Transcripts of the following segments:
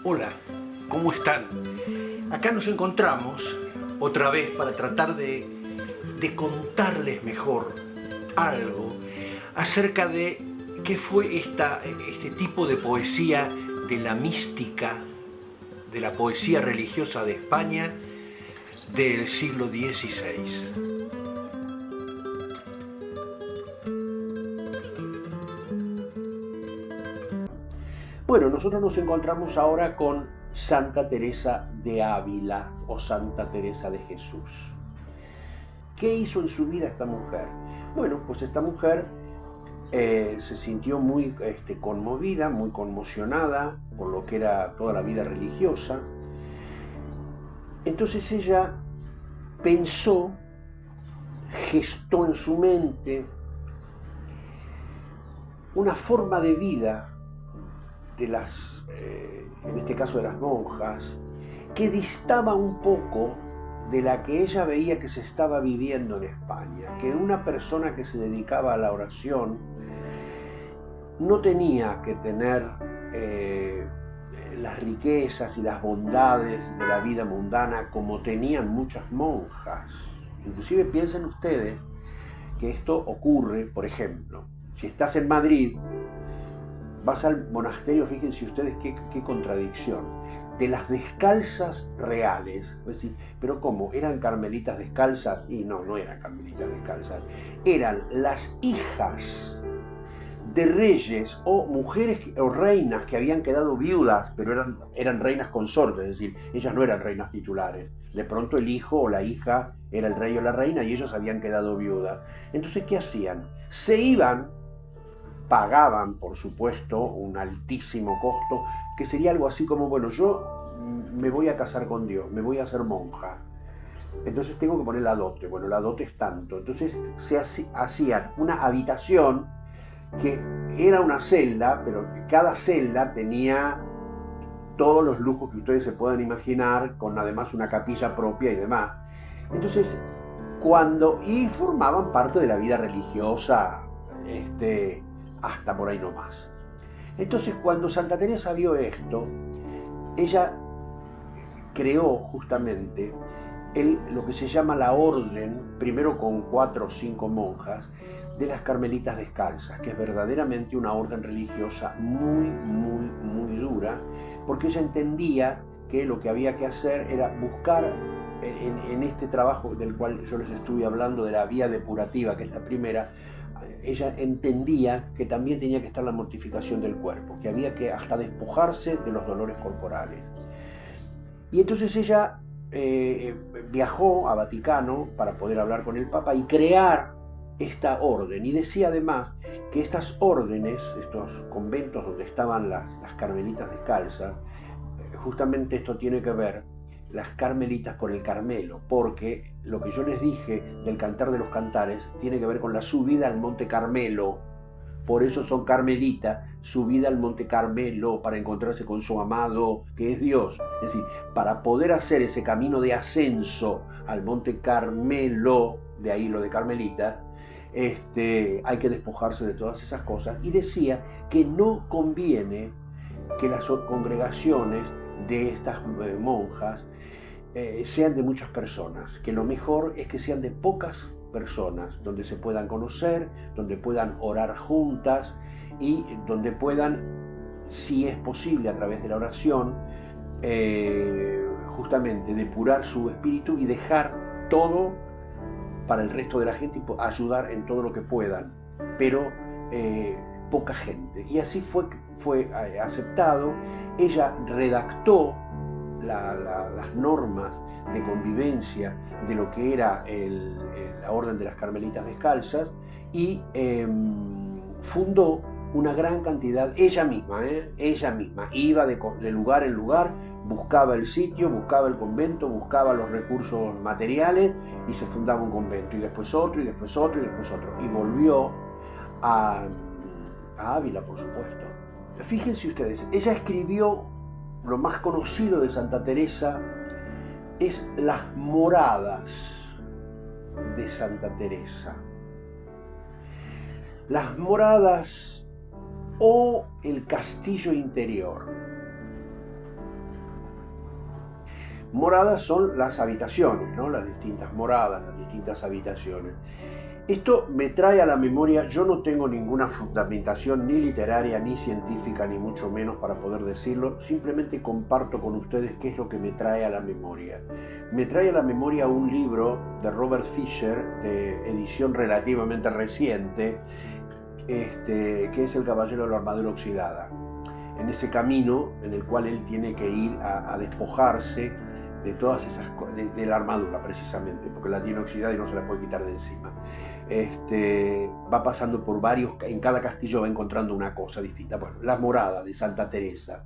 Hola, ¿cómo están? Acá nos encontramos otra vez para tratar de contarles mejor algo acerca de qué fue este tipo de poesía de la mística, de la poesía religiosa de España del siglo XVI. Bueno, nosotros nos encontramos ahora con Santa Teresa de Ávila o Santa Teresa de Jesús. ¿Qué hizo en su vida esta mujer? Bueno, pues esta mujer se sintió muy conmovida, muy conmocionada por lo que era toda la vida religiosa. Entonces ella pensó, gestó en su mente una forma de vida de en este caso de las monjas, que distaba un poco de la que ella veía que se estaba viviendo en España, que una persona que se dedicaba a la oración no tenía que tener las riquezas y las bondades de la vida mundana como tenían muchas monjas. Inclusive piensen ustedes que esto ocurre, por ejemplo, si estás en Madrid, vas al monasterio, fíjense ustedes qué contradicción, de las descalzas reales. Es decir, pero ¿cómo? ¿Eran carmelitas descalzas? Y no eran carmelitas descalzas. Eran las hijas de reyes o mujeres o reinas que habían quedado viudas, pero eran reinas consortes, es decir, ellas no eran reinas titulares. De pronto el hijo o la hija era el rey o la reina y ellos habían quedado viudas. Entonces, ¿qué hacían? Se iban, pagaban, por supuesto, un altísimo costo, que sería algo así como, bueno, yo me voy a casar con Dios, me voy a hacer monja, entonces tengo que poner la dote. Bueno, la dote es tanto. Entonces hacían una habitación que era una celda, pero cada celda tenía todos los lujos que ustedes se puedan imaginar, con además una capilla propia y demás. Entonces, y formaban parte de la vida religiosa, hasta por ahí nomás. Entonces, cuando Santa Teresa vio esto, ella creó justamente lo que se llama la orden, primero con 4 o 5 monjas, de las Carmelitas Descalzas, que es verdaderamente una orden religiosa muy dura, porque ella entendía que lo que había que hacer era buscar en este trabajo del cual yo les estuve hablando, de la vía depurativa, que es la primera. Ella entendía que también tenía que estar la mortificación del cuerpo, que había que hasta despojarse de los dolores corporales. Y entonces ella viajó a Vaticano para poder hablar con el Papa y crear esta orden. Y decía además que estas órdenes, estos conventos donde estaban las carmelitas descalzas, justamente esto tiene que ver, las carmelitas por el Carmelo, porque lo que yo les dije del Cantar de los Cantares tiene que ver con la subida al Monte Carmelo. Por eso son carmelitas, subida al Monte Carmelo para encontrarse con su amado, que es Dios. Es decir, para poder hacer ese camino de ascenso al Monte Carmelo, de ahí lo de carmelita, hay que despojarse de todas esas cosas. Y decía que no conviene que las congregaciones de estas monjas sean de muchas personas, que lo mejor es que sean de pocas personas, donde se puedan conocer, donde puedan orar juntas y donde puedan, si es posible a través de la oración, justamente depurar su espíritu y dejar todo para el resto de la gente y ayudar en todo lo que puedan, pero poca gente. Y así fue aceptado. Ella redactó las normas de convivencia de lo que era la Orden de las Carmelitas Descalzas y fundó una gran cantidad, ella misma iba de lugar en lugar, buscaba el sitio, buscaba el convento, buscaba los recursos materiales y se fundaba un convento, y después otro, y después otro, y después otro, y volvió a Ávila, por supuesto. Fíjense ustedes, ella escribió, lo más conocido de Santa Teresa es las moradas de Santa Teresa. Las moradas o el castillo interior. Moradas son las habitaciones, ¿no? Las distintas moradas, las distintas habitaciones. Esto me trae a la memoria, yo no tengo ninguna fundamentación ni literaria, ni científica, ni mucho menos para poder decirlo, simplemente comparto con ustedes qué es lo que me trae a la memoria. Me trae a la memoria un libro de Robert Fisher, de edición relativamente reciente, que es El Caballero de la Armadura Oxidada. En ese camino en el cual él tiene que ir a despojarse de todas esas cosas, de la armadura precisamente, porque la tiene oxidada y no se la puede quitar de encima. Va pasando por varios, en cada castillo va encontrando una cosa distinta. Bueno, las moradas de Santa Teresa.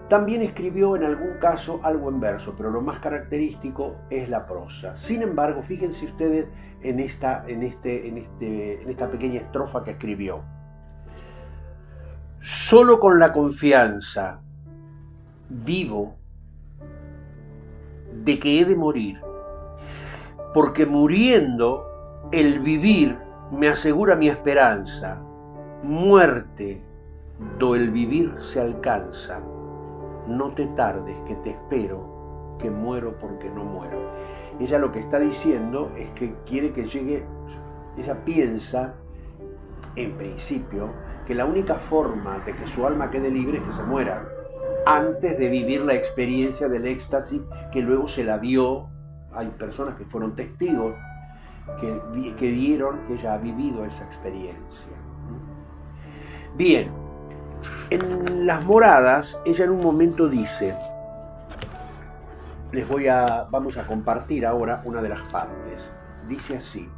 También escribió en algún caso algo en verso, pero lo más característico es la prosa. Sin embargo, fíjense ustedes en esta pequeña estrofa que escribió. Solo con la confianza vivo de que he de morir, porque muriendo el vivir me asegura mi esperanza. Muerte, do el vivir se alcanza, no te tardes que te espero, que muero porque no muero. Ella lo que está diciendo es que quiere que llegue, ella piensa, en principio, que la única forma de que su alma quede libre es que se muera, antes de vivir la experiencia del éxtasis que luego se la vio. Hay personas que fueron testigos que vieron que ella ha vivido esa experiencia. Bien, en las moradas, ella en un momento dice, vamos a compartir ahora una de las partes. Dice así: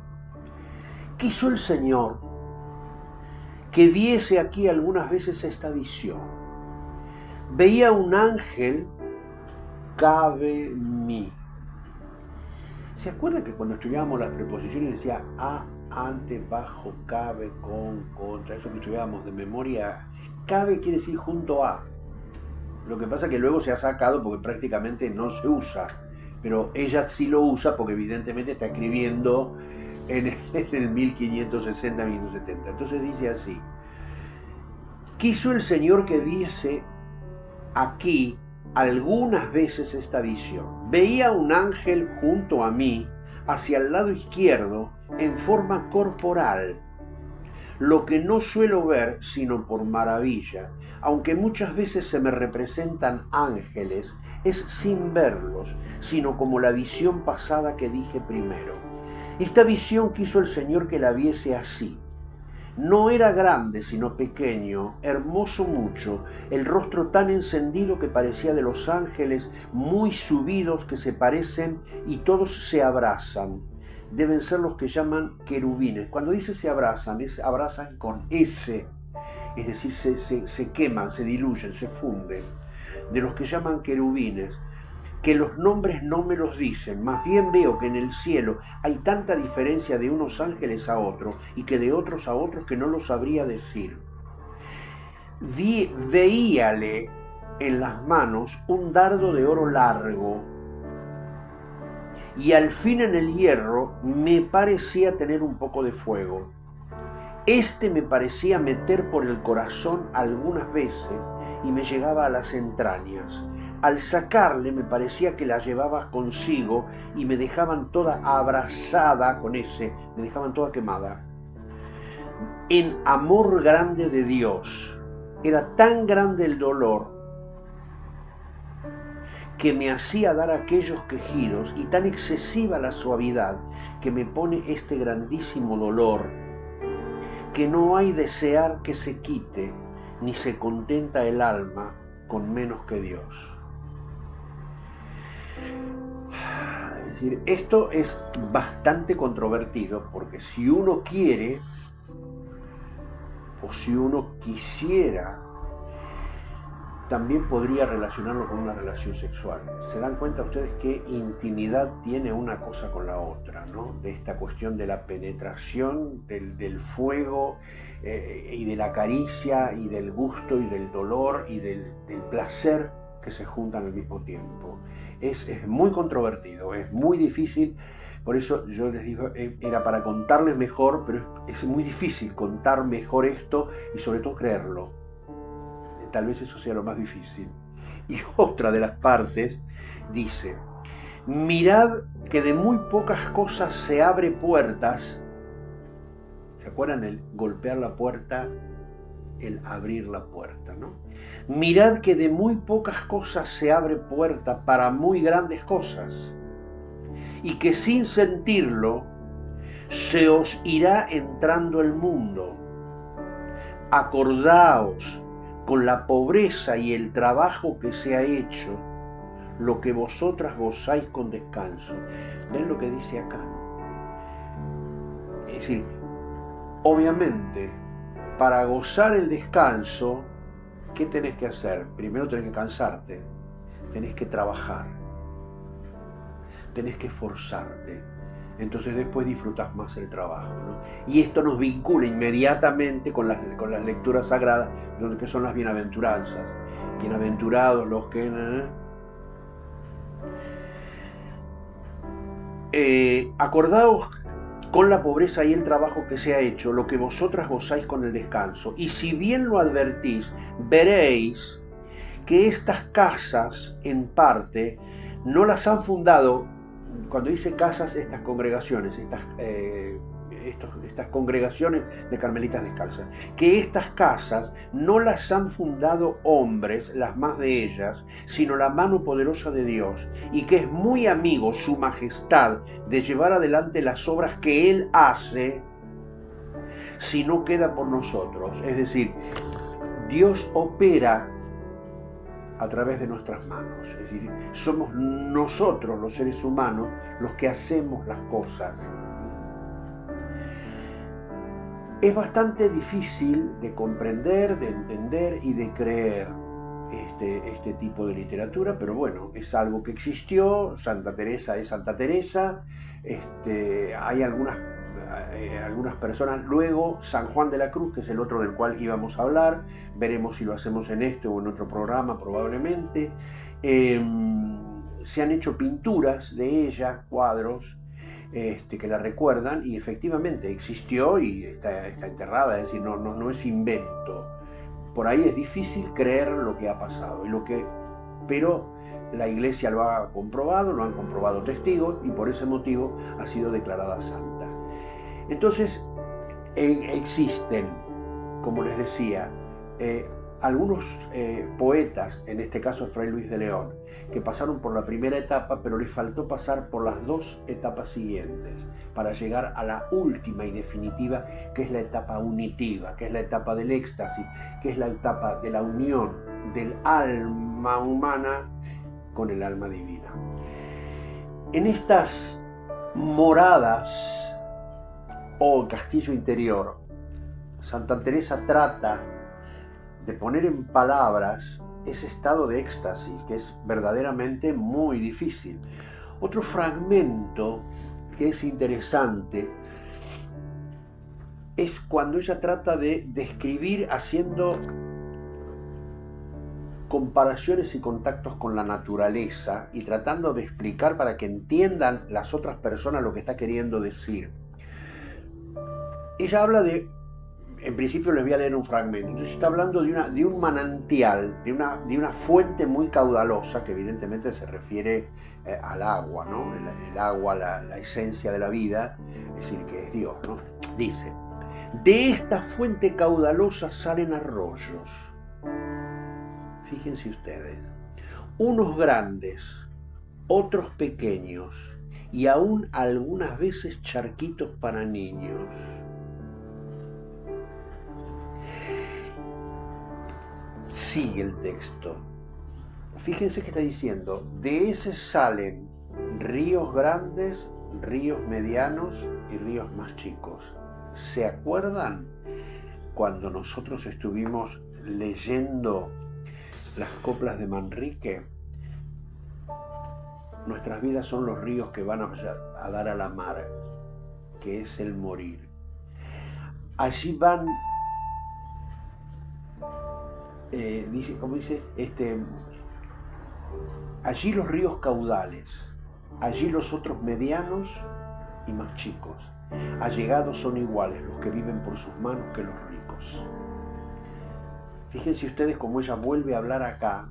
quiso el Señor que viese aquí algunas veces esta visión. Veía un ángel, cabe mí. ¿Se acuerdan que cuando estudiábamos las preposiciones decía a, ante, bajo, cabe, con, contra? Eso que estudiábamos de memoria, cabe quiere decir junto a. Lo que pasa es que luego se ha sacado porque prácticamente no se usa, pero ella sí lo usa porque evidentemente está escribiendo en el 1560-1570. Entonces dice así: quiso el Señor que viese aquí algunas veces esta visión. Veía un ángel junto a mí, hacia el lado izquierdo, en forma corporal, lo que no suelo ver sino por maravilla. Aunque muchas veces se me representan ángeles, es sin verlos, sino como la visión pasada que dije primero. Esta visión quiso el Señor que la viese así. No era grande, sino pequeño, hermoso mucho, el rostro tan encendido que parecía de los ángeles, muy subidos que se parecen y todos se abrazan. Deben ser los que llaman querubines. Cuando dice se abrazan, abrazan con S, es decir, se queman, se diluyen, se funden. De los que llaman querubines, que los nombres no me los dicen, más bien veo que en el cielo hay tanta diferencia de unos ángeles a otros y que de otros a otros que no lo sabría decir. Veíale en las manos un dardo de oro largo y al fin en el hierro me parecía tener un poco de fuego. Me parecía meter por el corazón algunas veces y me llegaba a las entrañas. Al sacarle me parecía que la llevaba consigo y me dejaban toda abrazada con me dejaban toda quemada. En amor grande de Dios, era tan grande el dolor que me hacía dar aquellos quejidos y tan excesiva la suavidad que me pone este grandísimo dolor, que no hay desear que se quite, ni se contenta el alma con menos que Dios. Es decir, esto es bastante controvertido porque si uno quiere o si uno quisiera, también podría relacionarlo con una relación sexual. ¿Se dan cuenta ustedes qué intimidad tiene una cosa con la otra, ¿no? De esta cuestión de la penetración, del fuego y de la caricia y del gusto y del dolor y del placer que se juntan al mismo tiempo. Es muy controvertido, es muy difícil. Por eso yo les digo, era para contarles mejor, pero es muy difícil contar mejor esto y sobre todo creerlo. Tal vez eso sea lo más difícil. Y otra de las partes dice: mirad que de muy pocas cosas se abre puertas. ¿Se acuerdan el golpear la puerta? El abrir la puerta, ¿no? Mirad que de muy pocas cosas se abre puerta para muy grandes cosas, y que sin sentirlo se os irá entrando el mundo. Acordaos con la pobreza y el trabajo que se ha hecho, lo que vosotras gozáis con descanso. ¿Ven lo que dice acá? Es decir, obviamente, para gozar el descanso, ¿qué tenés que hacer? Primero tenés que cansarte, tenés que trabajar, tenés que esforzarte. Entonces después disfrutas más el trabajo, ¿no? Y esto nos vincula inmediatamente con las lecturas sagradas, que son las bienaventuranzas. Bienaventurados los que... acordaos con la pobreza y el trabajo que se ha hecho, lo que vosotras gozáis con el descanso. Y si bien lo advertís, veréis que estas casas, en parte, no las han fundado, cuando dice casas, estas congregaciones, estas congregaciones de carmelitas descalzas, que estas casas no las han fundado hombres, las más de ellas, sino la mano poderosa de Dios, y que es muy amigo su majestad de llevar adelante las obras que Él hace si no queda por nosotros. Es decir, Dios opera a través de nuestras manos. Es decir, somos nosotros, los seres humanos, los que hacemos las cosas. Es bastante difícil de comprender, de entender y de creer este tipo de literatura, pero bueno, es algo que existió. Santa Teresa es Santa Teresa. Hay algunas personas. Luego San Juan de la Cruz, que es el otro del cual íbamos a hablar, veremos si lo hacemos en este o en otro programa probablemente. Se han hecho pinturas de ella, cuadros que la recuerdan, y efectivamente existió y está enterrada, es decir, no es invento. Por ahí es difícil creer lo que ha pasado, pero la Iglesia lo ha comprobado, lo han comprobado testigos, y por ese motivo ha sido declarada santa. Entonces, existen, como les decía, algunos poetas, en este caso Fray Luis de León, que pasaron por la primera etapa, pero les faltó pasar por las dos etapas siguientes para llegar a la última y definitiva, que es la etapa unitiva, que es la etapa del éxtasis, que es la etapa de la unión del alma humana con el alma divina. En estas moradas o castillo interior, Santa Teresa trata de poner en palabras ese estado de éxtasis, que es verdaderamente muy difícil. Otro fragmento que es interesante es cuando ella trata de describir haciendo comparaciones y contactos con la naturaleza y tratando de explicar para que entiendan las otras personas lo que está queriendo decir. Ella habla en principio les voy a leer un fragmento. Entonces está hablando de un manantial, de una fuente muy caudalosa, que evidentemente se refiere al agua, ¿no? El agua, la esencia de la vida, es decir, que es Dios, ¿no? Dice: de esta fuente caudalosa salen arroyos. Fíjense ustedes, unos grandes, otros pequeños, y aún algunas veces charquitos para niños. Sigue el texto. Fíjense que está diciendo: de ese salen ríos grandes, ríos medianos y ríos más chicos. ¿Se acuerdan cuando nosotros estuvimos leyendo las coplas de Manrique? Nuestras vidas son los ríos que van a dar a la mar, que es el morir. Allí van, allí los ríos caudales, allí los otros medianos y más chicos. Allegados son iguales los que viven por sus manos que los ricos. Fíjense ustedes cómo ella vuelve a hablar acá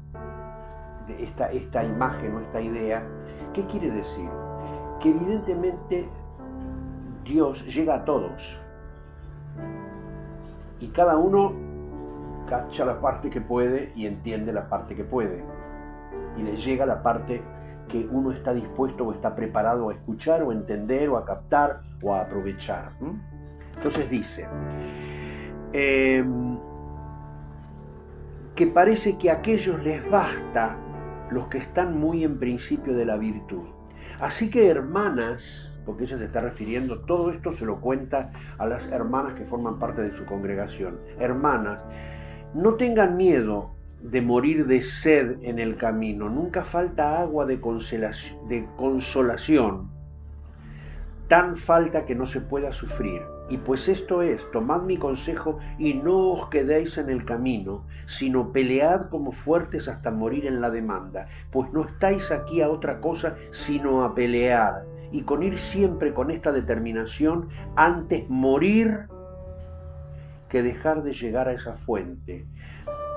esta imagen o esta idea. ¿Qué quiere decir? Que evidentemente Dios llega a todos y cada uno cacha la parte que puede y entiende la parte que puede y le llega la parte que uno está dispuesto o está preparado a escuchar o a entender o a captar o a aprovechar. Entonces dice que parece que a aquellos les basta, los que están muy en principio de la virtud. Así que hermanas, porque ella se está refiriendo, todo esto se lo cuenta a las hermanas que forman parte de su congregación. Hermanas, no tengan miedo de morir de sed en el camino. Nunca falta agua de consolación. Tan falta que no se pueda sufrir. Y pues esto es, tomad mi consejo y no os quedéis en el camino, sino pelead como fuertes hasta morir en la demanda, pues no estáis aquí a otra cosa sino a pelear, y con ir siempre con esta determinación, antes morir que dejar de llegar a esa fuente.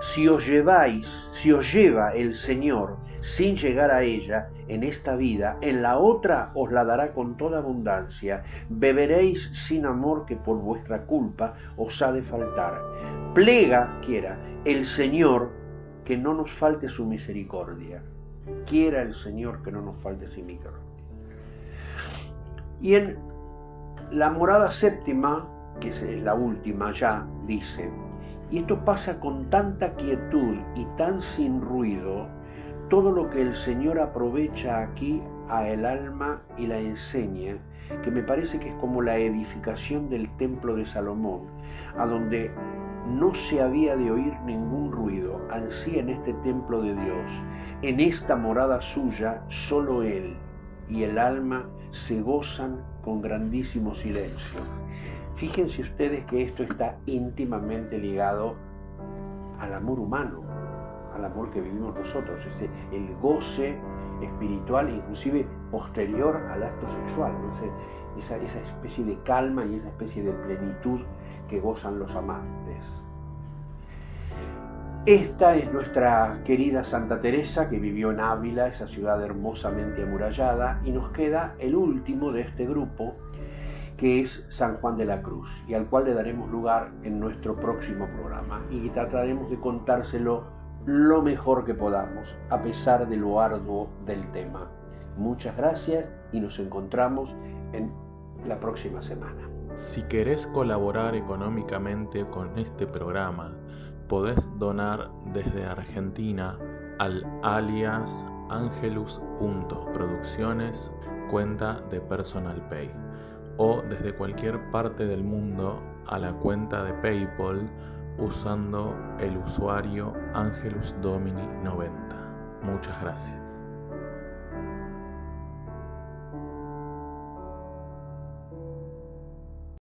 Si os lleva el Señor sin llegar a ella en esta vida, en la otra os la dará con toda abundancia. Beberéis sin amor que por vuestra culpa os ha de faltar. Plega, quiera, el Señor que no nos falte su misericordia. Quiera el Señor que no nos falte su misericordia. Y en la morada séptima, que es la última ya, dice: y esto pasa con tanta quietud y tan sin ruido, todo lo que el Señor aprovecha aquí a el alma y la enseña, que me parece que es como la edificación del templo de Salomón, a donde no se había de oír ningún ruido, ansí en este templo de Dios, en esta morada suya, solo Él y el alma se gozan con grandísimo silencio. Fíjense ustedes que esto está íntimamente ligado al amor humano, al amor que vivimos nosotros, el goce espiritual, inclusive posterior al acto sexual, ¿no? Esa especie de calma y esa especie de plenitud que gozan los amantes. Esta es nuestra querida Santa Teresa, que vivió en Ávila, esa ciudad hermosamente amurallada, y nos queda el último de este grupo, que es San Juan de la Cruz, y al cual le daremos lugar en nuestro próximo programa, y trataremos de contárselo lo mejor que podamos, a pesar de lo arduo del tema. Muchas gracias y nos encontramos en la próxima semana. Si querés colaborar económicamente con este programa, podés donar desde Argentina al alias angelus.producciones, cuenta de PersonalPay, o desde cualquier parte del mundo a la cuenta de PayPal usando el usuario AngelusDomini90. Muchas gracias.